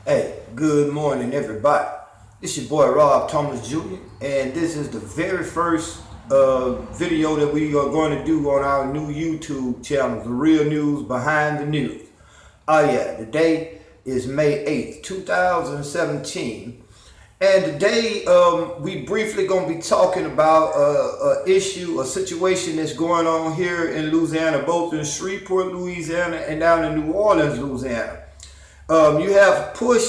Hey, good morning, everybody. It's your boy Rob Thomas Jr., and this is the very first video that we are going to do on our new YouTube channel, The Real News Behind the News. Oh, yeah, today is May 8th, 2017, and today we briefly going to be talking about a situation that's going on here in Louisiana, both in Shreveport, Louisiana, and down in New Orleans, Louisiana. You have a push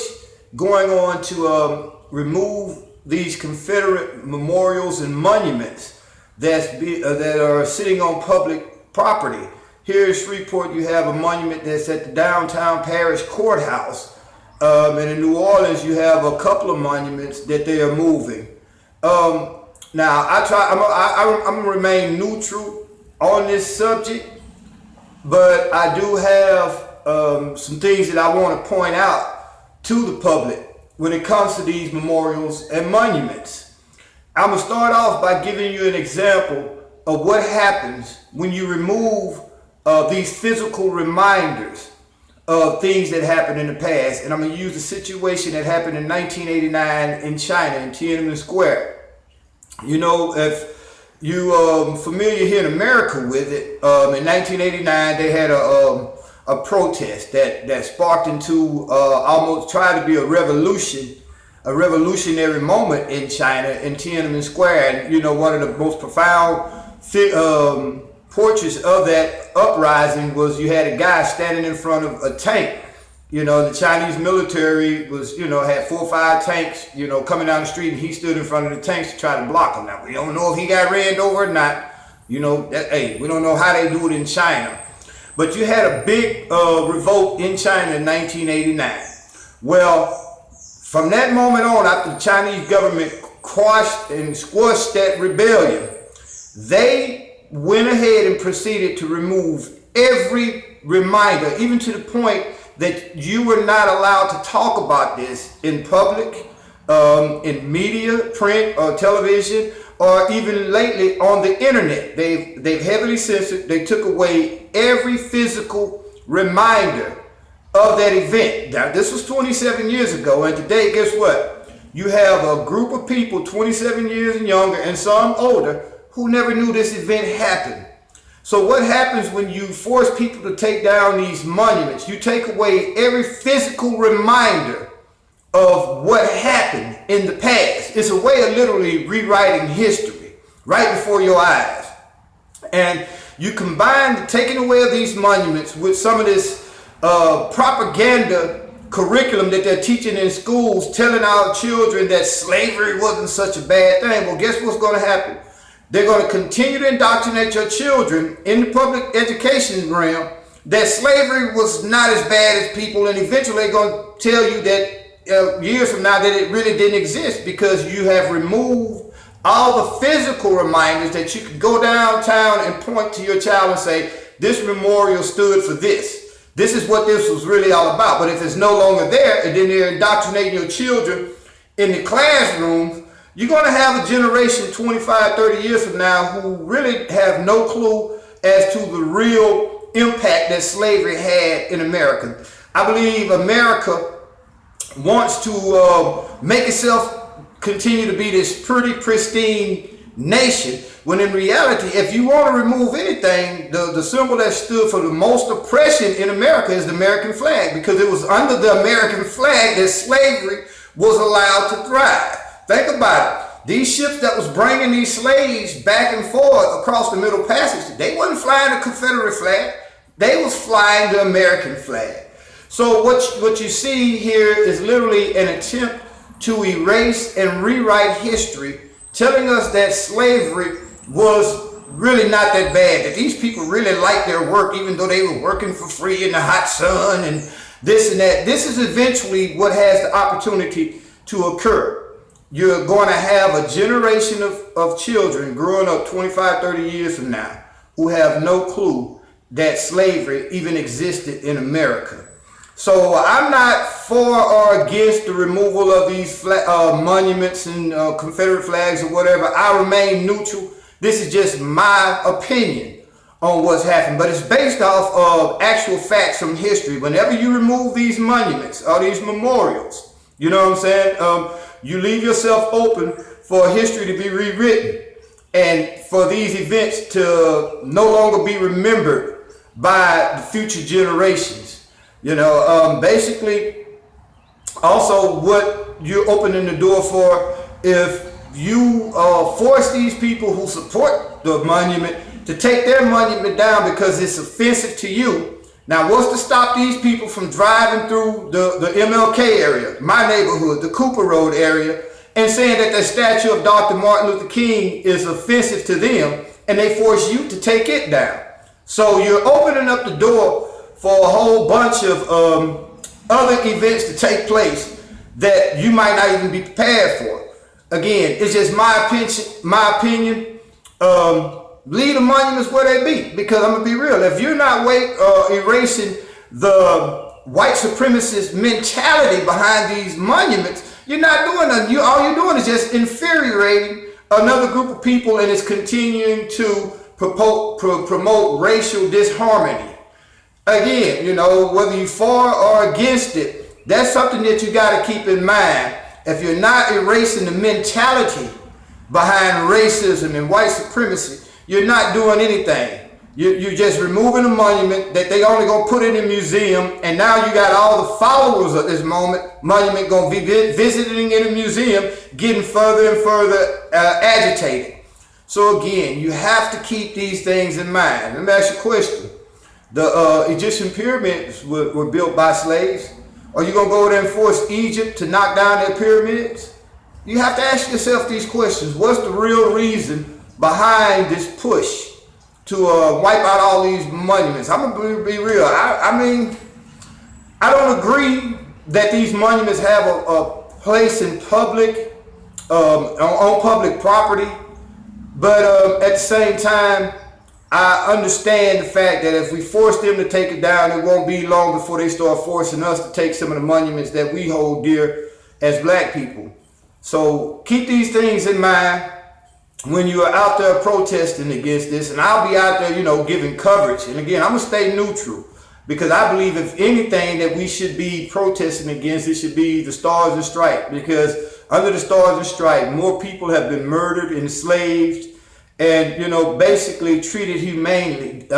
going on to remove these Confederate memorials and monuments that are sitting on public property. Here in Shreveport, you have a monument that's at the downtown parish courthouse, and in New Orleans, you have a couple of monuments that they are moving. Now, I'm gonna remain neutral on this subject, but I do have some things that I want to point out to the public when it comes to these memorials and monuments. I'm going to start off by giving you an example of what happens when you remove these physical reminders of things that happened in the past. And I'm going to use a situation that happened in 1989 in China, in Tiananmen Square. You know, if you familiar here in America with it, in 1989 they had a protest that sparked into almost tried to be a revolutionary moment in China, in Tiananmen Square. And you know, one of the most profound portraits of that uprising was you had a guy standing in front of a tank. You know, the Chinese military was, had 4 or 5 tanks, coming down the street, and he stood in front of the tanks to try to block them. Now, we don't know if he got ran over or not. We don't know how they do it in China. But you had a big revolt in China in 1989. Well, from that moment on, after the Chinese government quashed and squashed that rebellion, they went ahead and proceeded to remove every reminder, even to the point that you were not allowed to talk about this in public, in media, print, or television, or even lately on the internet. They've heavily censored. They took away every physical reminder of that event. Now, this was 27 years ago, and today, guess what? You have a group of people 27 years and younger, and some older, who never knew this event happened. So what happens when you force people to take down these monuments? You take away every physical reminder of what happened in the past. It's a way of literally rewriting history right before your eyes. And you combine the taking away of these monuments with some of this propaganda curriculum that they're teaching in schools, telling our children that slavery wasn't such a bad thing. Well, guess what's going to happen? They're going to continue to indoctrinate your children in the public education realm that slavery was not as bad as people, and eventually they're going to tell you that years from now that it really didn't exist, because you have removed all the physical reminders that you could go downtown and point to your child and say, this memorial stood for this. This is what this was really all about. But if it's no longer there, and then they're indoctrinating your children in the classrooms, you're going to have a generation 25, 30 years from now who really have no clue as to the real impact that slavery had in America. I believe America wants to make itself continue to be this pretty pristine nation, when in reality, if you want to remove anything, the symbol that stood for the most oppression in America is the American flag, because it was under the American flag that slavery was allowed to thrive. Think about it. These ships that was bringing these slaves back and forth across the Middle Passage, they wasn't flying the Confederate flag. They was flying the American flag. So what you see here is literally an attempt to erase and rewrite history, telling us that slavery was really not that bad, that these people really liked their work, even though they were working for free in the hot sun and this and that. This is eventually what has the opportunity to occur. You're going to have a generation of children growing up 25, 30 years from now who have no clue that slavery even existed in America. So I'm not for or against the removal of these monuments and Confederate flags or whatever. I remain neutral. This is just my opinion on what's happened, but it's based off of actual facts from history. Whenever you remove these monuments or these memorials, you know what I'm saying? You leave yourself open for history to be rewritten and for these events to no longer be remembered by the future generations. You know, basically, also what you're opening the door for, if you force these people who support the monument to take their monument down because it's offensive to you. Now, what's to stop these people from driving through the MLK area, my neighborhood, the Cooper Road area, and saying that the statue of Dr. Martin Luther King is offensive to them, and they force you to take it down? So you're opening up the door for a whole bunch of other events to take place that you might not even be prepared for. Again, it's just my opinion. Leave the monuments where they be, because I'm gonna be real. If you're not erasing the white supremacist mentality behind these monuments, you're not doing nothing. All you're doing is just infuriating another group of people, and it's continuing to promote racial disharmony. Again, you know, whether you're for or against it, that's something that you got to keep in mind. If you're not erasing the mentality behind racism and white supremacy, you're not doing anything. You're just removing a monument that they only gonna put in a museum, and now you got all the followers of this monument gonna be visiting in a museum, getting further and further agitated. So again, you have to keep these things in mind. Let me ask you a question. The Egyptian pyramids were built by slaves. Are you gonna go there and force Egypt to knock down their pyramids? You have to ask yourself these questions. What's the real reason behind this push to wipe out all these monuments? I'm gonna be real. I mean, I don't agree that these monuments have a place in public, on public property, but at the same time, I understand the fact that if we force them to take it down, it won't be long before they start forcing us to take some of the monuments that we hold dear as black people. So keep these things in mind when you are out there protesting against this, and I'll be out there, you know, giving coverage. And again, I'm gonna stay neutral, because I believe if anything that we should be protesting against, it should be the Stars and Stripes, because under the Stars and Stripes, more people have been murdered, enslaved, and, you know, basically treated inhumanely,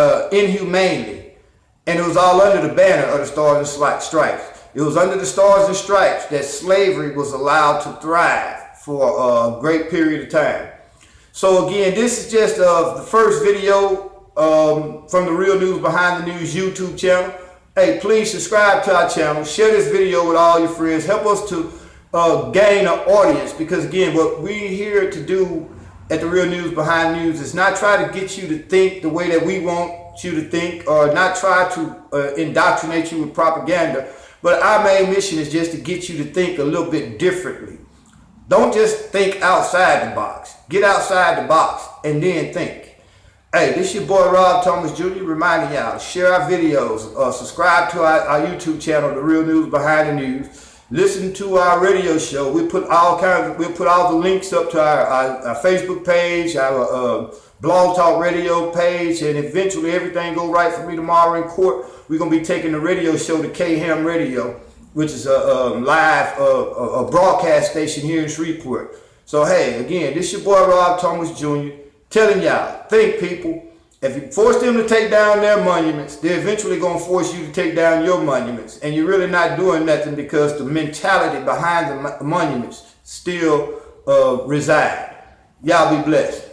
and it was all under the banner of the Stars and Stripes. It was under the Stars and Stripes that slavery was allowed to thrive for a great period of time. So again, this is just the first video from the Real News Behind the News YouTube channel. Hey, please subscribe to our channel. Share this video with all your friends. Help us to gain an audience, because again, what we're here to do at the Real News Behind News is not try to get you to think the way that we want you to think, or not try to indoctrinate you with propaganda. But our main mission is just to get you to think a little bit differently. Don't just think outside the box. Get outside the box and then think. Hey, this your boy Rob Thomas Jr. reminding y'all, share our videos, subscribe to our YouTube channel, The Real News Behind the News. Listen to our radio show. We'll put all the links up to our Facebook page, our Blog Talk Radio page, and eventually everything go right for me tomorrow in court. We're gonna be taking the radio show to K-Ham Radio, which is a live a broadcast station here in Shreveport. So hey, again, this your boy Rob Thomas Jr. telling y'all, think people. If you force them to take down their monuments, they're eventually going to force you to take down your monuments. And you're really not doing nothing, because the mentality behind the monuments still reside. Y'all be blessed.